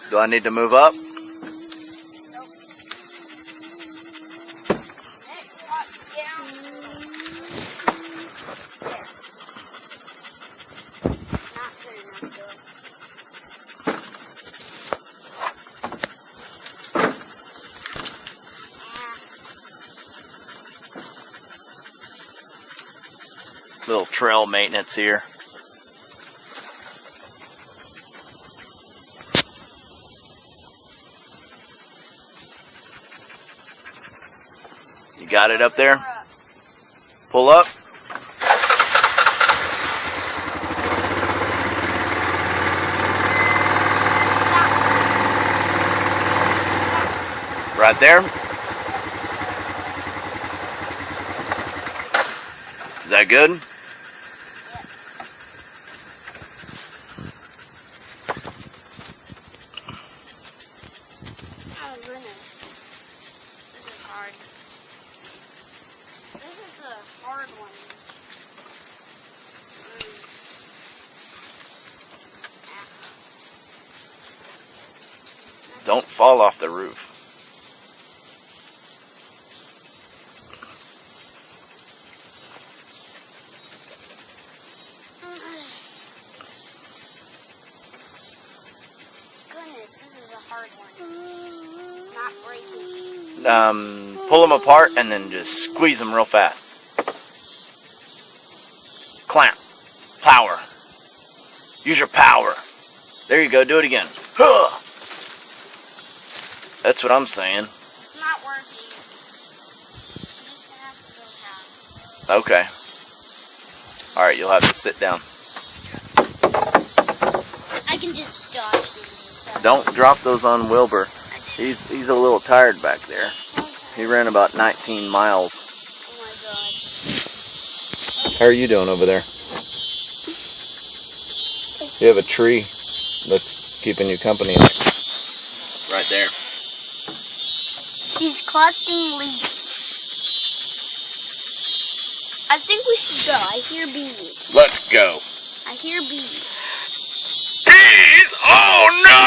Do I need to move up? Little trail maintenance here. You got it up there? Pull up. Right there. Is that good? Oh goodness. This is hard. This is the hard one. Don't fall off the roof. Goodness, this is a hard one. It's not breaking. Pull them apart and then just squeeze them real fast. Clamp. Power. Use your power. There you go. Do it again. Huh. That's what I'm saying. It's not working. I'm just gonna have to go half. Okay. Alright, you'll have to sit down. I can just dodge these. Don't drop those on Wilbur. He's a little tired back there. He ran about 19 miles. Oh my god. How are you doing over there? You have a tree that's keeping you company. Right there. He's collecting leaves. I think we should go. I hear bees. Let's go. I hear bees. Bees? Oh no!